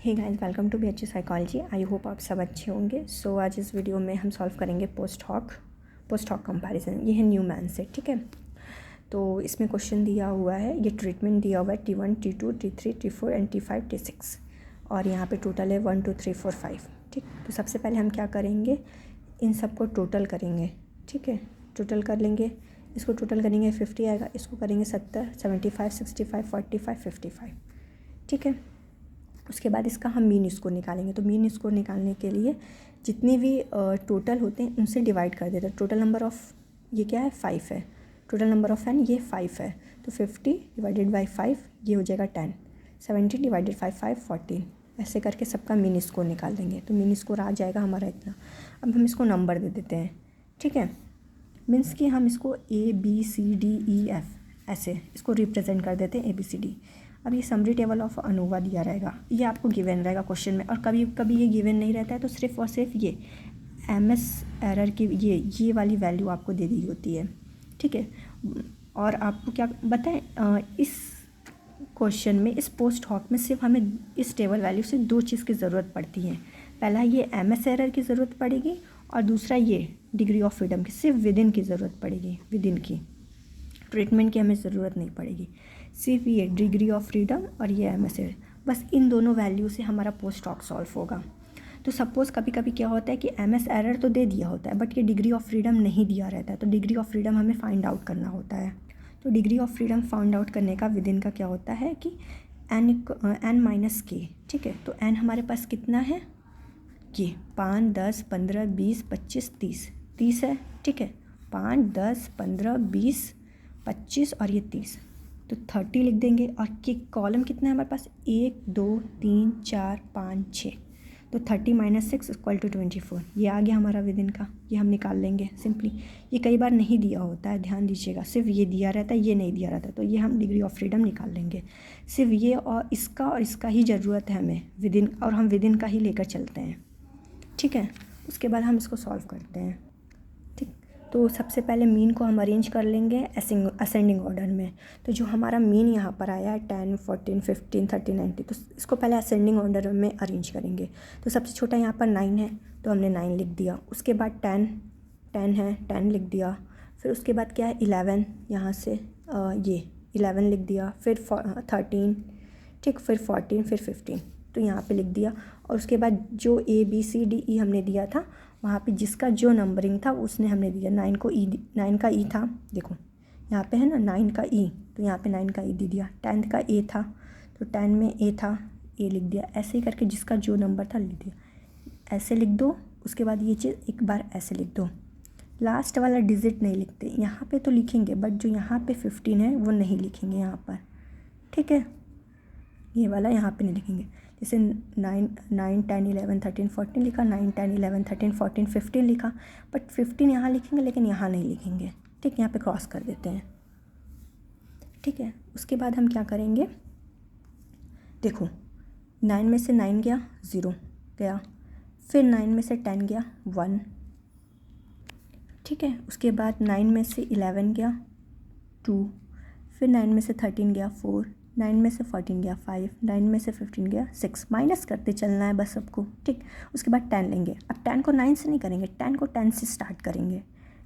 Hey guys, welcome to BHU psychology. I hope आप सब अच्छे होंगे। सो आज इस वीडियो में हम सॉल्व करेंगे पोस्ट हॉक कंपैरिजन। ये है न्यूमैन से, ठीक है। तो इसमें क्वेश्चन दिया हुआ है, ये ट्रीटमेंट दिया हुआ है T1 T2 T3 T4 and T5 T6 और यहाँ पे टोटल है 1 2 3 4 5, ठीक। तो सबसे पहले हम क्या करेंगे, इन सबको टोटल करेंगे, ठीक है। टोटल कर लेंगे, इसको टोटल करेंगे 50 आएगा, इसको करेंगे 70 75 65 45 55, ठीक है। उसके बाद इसका हम मीन स्कोर निकालेंगे। तो मीन स्कोर निकालने के लिए जितने भी टोटल होते हैं उनसे डिवाइड कर देते हैं। टोटल नंबर ऑफ़ ये क्या है 5 है, टोटल नंबर ऑफ़ एन ये 5 है। तो 50 डिवाइडेड बाई 5 ये हो जाएगा 10, 70 डिवाइडेड बाई 5 14। ऐसे करके सबका मीन स्कोर निकाल देंगे। तो मीन स्कोर आ जाएगा हमारा इतना। अब हम इसको नंबर दे देते हैं, ठीक है। मीन्स कि हम इसको ABCDEF ऐसे इसको रिप्रेजेंट कर देते हैं ABCD। अब ये समरी टेबल ऑफ अनोवा दिया रहेगा, ये आपको गिवन रहेगा क्वेश्चन में। और कभी कभी ये गिवन नहीं रहता है तो सिर्फ और सिर्फ ये MS एरर की ये वाली वैल्यू आपको दे दी होती है, ठीक है। और आपको क्या बताएं, इस क्वेश्चन में, इस पोस्ट हॉक में सिर्फ हमें इस टेबल वैल्यू से दो चीज़ की ज़रूरत पड़ती है। पहला ये MS एरर की ज़रूरत पड़ेगी और दूसरा ये डिग्री ऑफ फ्रीडम की, सिर्फ विदिन की ज़रूरत पड़ेगी, विदिन की। ट्रीटमेंट की हमें ज़रूरत नहीं पड़ेगी, सिर्फ ये डिग्री ऑफ फ्रीडम और ये MS एरर, बस इन दोनों वैल्यू से हमारा पोस्ट हॉक सॉल्व होगा। तो सपोज़ कभी कभी क्या होता है कि MS एरर तो दे दिया होता है बट ये डिग्री ऑफ फ्रीडम नहीं दिया रहता है। तो डिग्री ऑफ फ्रीडम हमें फाइंड आउट करना होता है। तो degree of freedom find out करने का विदिन का क्या होता है कि n - k, ठीक है। तो n हमारे पास कितना है, ये 5 10 15 20 25 30 है, ठीक है। 5 10 15 20 25 और ये 30, तो 30 लिख देंगे। और कि कॉलम कितना है हमारे पास, 1 2 3 4 5 6, तो 30 - 6 = 24। ये आ गया हमारा विदिन का, ये हम निकाल लेंगे सिंपली। ये कई बार नहीं दिया होता है, ध्यान दीजिएगा, सिर्फ ये दिया रहता है, ये नहीं दिया रहता, तो ये हम डिग्री ऑफ फ्रीडम निकाल लेंगे। सिर्फ ये और इसका ही ज़रूरत है हमें विदिन, और हम विदिन का ही लेकर चलते हैं, ठीक है। उसके बाद हम इसको सॉल्व करते हैं, ठीक। तो सबसे पहले मीन को हम अरेंज कर लेंगे असेंडिंग ऑर्डर में। तो जो हमारा मीन यहाँ पर आया है 10 14 15 30 90, तो इसको पहले असेंडिंग ऑर्डर में अरेंज करेंगे। तो सबसे छोटा यहाँ पर 9 है, तो हमने 9 लिख दिया। उसके बाद 10 है, 10 लिख दिया। फिर उसके बाद क्या है 11, यहाँ से ये 11 लिख दिया। फिर 13, ठीक, फिर 14, फिर 15, तो यहाँ पे लिख दिया। और उसके बाद जो ABCDE हमने दिया था, वहाँ पे जिसका जो नंबरिंग था उसने हमने दिया। 9 का E था, देखो यहाँ पे है ना 9 का E, तो यहाँ पे 9 का E दे दिया। 10 का A था, तो 10 में A था, A लिख दिया। ऐसे ही करके जिसका जो नंबर था लिख दिया, ऐसे लिख दो। उसके बाद ये चीज़ एक बार ऐसे लिख दो। लास्ट वाला डिजिट नहीं लिखते, यहाँ पे तो लिखेंगे बट जो यहाँ पे 15 है वो नहीं लिखेंगे यहाँ पर, ठीक है। ये वाला यहाँ पे नहीं लिखेंगे। जैसे 9 10 11 13 14 लिखा, 9 10 11 13 14 15 लिखा, बट 15 यहाँ लिखेंगे लेकिन यहाँ नहीं लिखेंगे, ठीक। यहाँ पे क्रॉस कर देते हैं, ठीक है। उसके बाद हम क्या करेंगे, देखो 9 में से 9 गया 0 गया, फिर 9 में से 10 गया 1, ठीक है। उसके बाद 9 में से 11 गया 2, फिर 9 में से 13 गया 4, 9 में से 14 गया 5, 9 में से 15 गया 6, माइनस करते चलना है बस सबको, ठीक। उसके बाद 10 लेंगे। अब 10 को 9 से नहीं करेंगे, 10 को 10 से स्टार्ट करेंगे,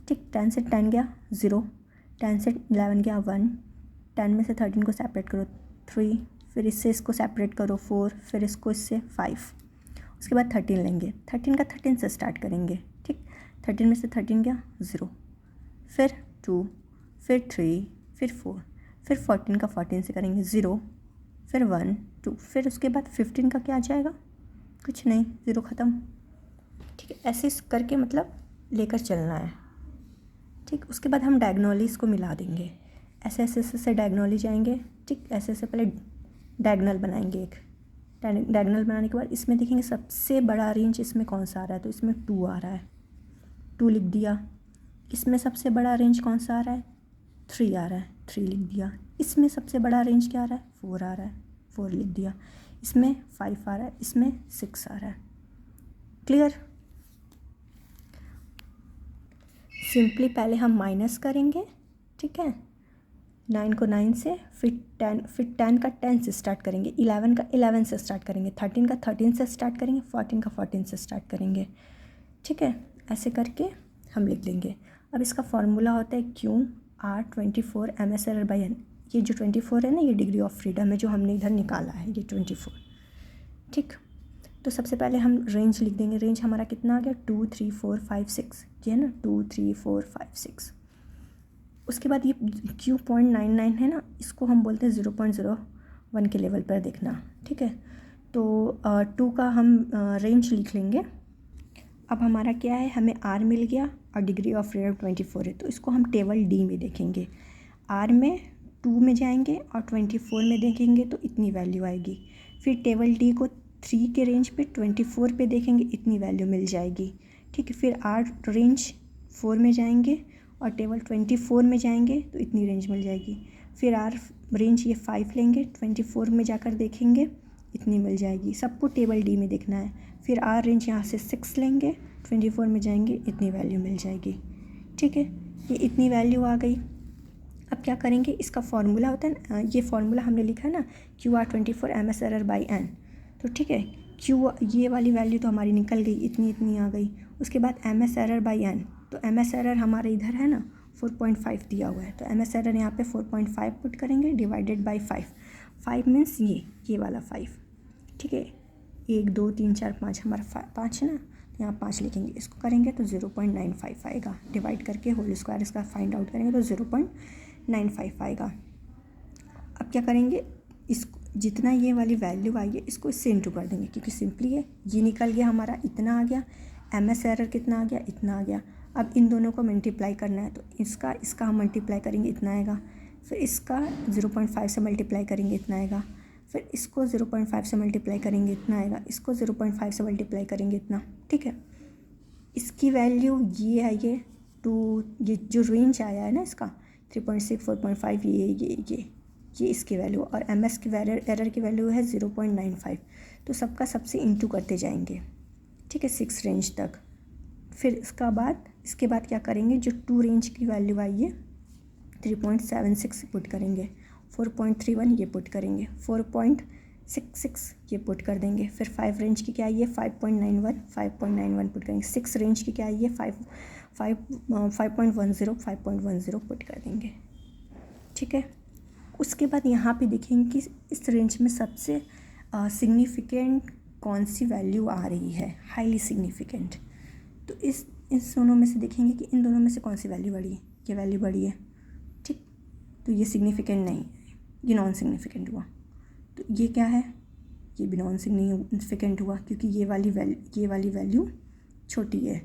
ठीक। 10 से 10 गया 0, 10 से 11 गया 1, 10 में से 13 को सेपरेट करो 3, फिर इससे इसको सेपरेट करो 4, फिर इसको इससे 5। उसके बाद 13 लेंगे, 13 का 13 से स्टार्ट करेंगे, ठीक। 13 में से 13 गया 0, फिर 2, फिर 3, फिर 4, फिर 14 का 14 से करेंगे 0, फिर 1 2, फिर उसके बाद 15 का क्या आ जाएगा, कुछ नहीं, 0 ख़त्म, ठीक है। ऐसे करके मतलब लेकर चलना है, ठीक। उसके बाद हम डायगोनलीज़ को मिला देंगे, ऐसे ऐसे ऐसे डायगोनली जाएंगे, ठीक। ऐसे ऐसे पहले डायगोनल बनाएंगे। एक डायगोनल बनाने के बाद इसमें देखेंगे सबसे बड़ा रेंज इसमें कौन सा आ रहा है, तो इसमें 2 आ रहा है, 2 लिख दिया। इसमें सबसे बड़ा रेंज कौन सा आ रहा है, 3 आ रहा है, 3 लिख दिया। इसमें सबसे बड़ा रेंज क्या आ रहा है, 4 आ रहा है, 4 लिख दिया। इसमें 5 आ रहा है, इसमें 6 आ रहा है। क्लियर। सिंपली पहले हम माइनस करेंगे, ठीक है। 9 को 9 से, फिर 10 का 10 से स्टार्ट करेंगे, 11 का 11 से स्टार्ट करेंगे, 13 का 13 से स्टार्ट करेंगे, 14 का 14 से स्टार्ट करेंगे। ठीक है, ऐसे करके हम लिख लेंगे। अब इसका फॉर्मूला होता है QR24 MS/N। ये जो 24 है ना, ये डिग्री ऑफ फ्रीडम है जो हमने इधर निकाला है, ये 24। ठीक, तो सबसे पहले हम रेंज लिख देंगे। रेंज हमारा कितना आ गया, 2 3 4 5 6, ये है ना 2 3 4 5 6। उसके बाद ये Q.99 है ना, इसको हम बोलते हैं 0.01 के लेवल पर देखना। ठीक है, तो 2 का हम रेंज लिख लेंगे। अब हमारा क्या है, हमें R मिल गया और डिग्री ऑफ फ्रीडम 24 है, तो इसको हम टेबल D में देखेंगे। R में 2 में जाएंगे और 24 में देखेंगे तो इतनी वैल्यू आएगी। फिर टेबल D को 3 के रेंज पे 24 पे देखेंगे, इतनी वैल्यू मिल जाएगी। ठीक है, फिर R रेंज 4 में जाएंगे और टेबल 24 में जाएंगे तो इतनी रेंज मिल जाएगी। फिर R रेंज ये 5 लेंगे, 24 में जाकर देखेंगे, इतनी मिल जाएगी। सबको टेबल D में देखना है। फिर R रेंज यहाँ से 6 लेंगे, 24 में जाएंगे, इतनी वैल्यू मिल जाएगी। ठीक है, ये इतनी वैल्यू आ गई। अब क्या करेंगे, इसका फॉर्मूला होता है ना, ये फॉर्मूला हमने लिखा है ना, QR24 MS/N। तो ठीक है, ये वाली वैल्यू तो हमारी निकल गई, इतनी आ गई। उसके बाद MS/N, तो MS हमारे इधर है ना 4.5 दिया हुआ है, तो MS यहाँ पे 4.5 पुट करेंगे डिवाइडेड बाई 5 मीन्स ये वाला 5। ठीक है, 1 2 3 4 5 हमारा 5 है ना, तो यहाँ 5 लिखेंगे। इसको करेंगे तो 0.95 आएगा, डिवाइड करके होल स्क्वायर इसका फाइंड आउट करेंगे तो 0.95 आएगा। अब क्या करेंगे, इसको जितना ये वाली वैल्यू आई है इसको इससे इंटू कर देंगे, क्योंकि सिंपली है, ये निकल गया हमारा, इतना आ गया। MS कितना आ गया, इतना आ गया। अब इन दोनों को मल्टीप्लाई करना है, तो इसका हम मल्टीप्लाई करेंगे, इतना आएगा। फिर इसका 0.5 से मल्टीप्लाई करेंगे, इतना आएगा। फिर इसको 0.5 से मल्टीप्लाई करेंगे, इतना आएगा। इसको 0.5 से मल्टीप्लाई करेंगे, इतना। ठीक है, इसकी वैल्यू ये है, ये जो रेंज आया है ना इसका 3.6 4.5, ये इसकी वैल्यू, और MS की एरर की वैल्यू है 0.95। तो सबका सबसे इंटू करते जाएंगे। ठीक है, 6 रेंज तक। फिर इसके बाद क्या करेंगे, जो 2 रेंज की वैल्यू आई है 3.76 पुट करेंगे, 4.31 ये पुट करेंगे, 4.66 ये पुट कर देंगे। फिर 5 रेंज की क्या आई है 5.91 पुट करेंगे। 6 रेंज की क्या आई है 5.10 पुट कर देंगे। ठीक है, उसके बाद यहाँ पे देखेंगे कि इस रेंज में सबसे सिग्निफिकेंट कौन सी वैल्यू आ रही है, हाईली सिग्निफिकेंट। तो इस दोनों में से देखेंगे कि इन दोनों में से कौन सी वैल्यू बढ़ी है, ये वैल्यू बढ़ी है। ठीक, तो ये सिग्निफिकेंट नहीं, ये नॉन सिग्निफिकेंट हुआ। तो ये क्या है, ये भी नॉन सिग्निफिकेंट हुआ, क्योंकि ये वाली वैल्यू छोटी है।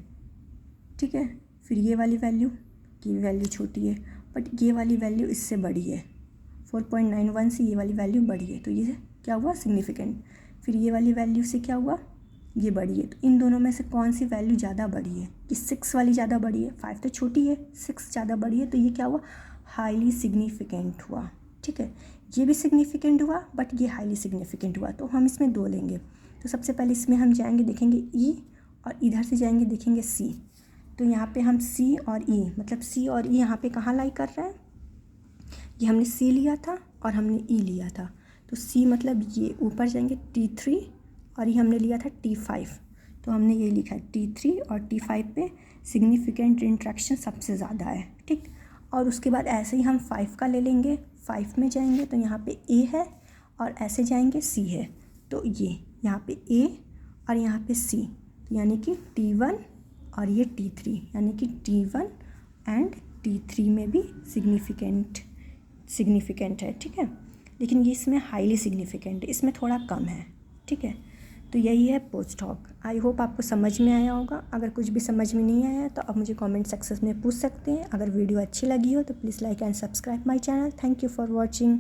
ठीक है, फिर ये वाली वैल्यू छोटी है, बट ये वाली वैल्यू इससे बड़ी है। 4.91 से ये वाली वैल्यू बड़ी है, तो ये क्या हुआ, सिग्निफिकेंट। फिर ये वाली वैल्यू से क्या हुआ, ये बड़ी है। तो इन दोनों में से कौन सी वैल्यू ज़्यादा बड़ी है, कि 6 वाली ज़्यादा बड़ी है, 5 तो छोटी है, 6 ज़्यादा बड़ी है, तो ये क्या हुआ, हाईली सिग्निफिकेंट हुआ। ठीक है, ये भी सिग्निफिकेंट हुआ, बट ये हाईली सिग्निफिकेंट हुआ। तो हम इसमें 2 लेंगे। तो सबसे पहले इसमें हम जाएंगे, देखेंगे E, और इधर से जाएंगे देखेंगे C। तो यहाँ पे हम C और E, मतलब C और E यहाँ पे कहाँ लाई कर रहा है, ये हमने C लिया था और हमने E लिया था। तो C मतलब ये ऊपर जाएंगे T3, और ये हमने लिया था T5, तो हमने ये लिखा है T3 और T5 पे सिग्निफिकेंट इंट्रैक्शन सबसे ज़्यादा है। ठीक, और उसके बाद ऐसे ही हम 5 का ले लेंगे। 5 में जाएंगे तो यहाँ पे A है, और ऐसे जाएंगे C है, तो ये यहाँ पे A और यहाँ पे C, तो यानी कि T1 और ये T3, यानी कि T1 एंड T3 में भी सिग्निफिकेंट है। ठीक है, लेकिन ये इसमें हाईली सिग्निफिकेंट है, इसमें थोड़ा कम है। ठीक है, तो यही है पोस्ट हॉक। आई होप आपको समझ में आया होगा। अगर कुछ भी समझ में नहीं आया तो आप मुझे कमेंट सेक्शन में पूछ सकते हैं। अगर वीडियो अच्छी लगी हो तो please like and subscribe my channel. Thank you for watching.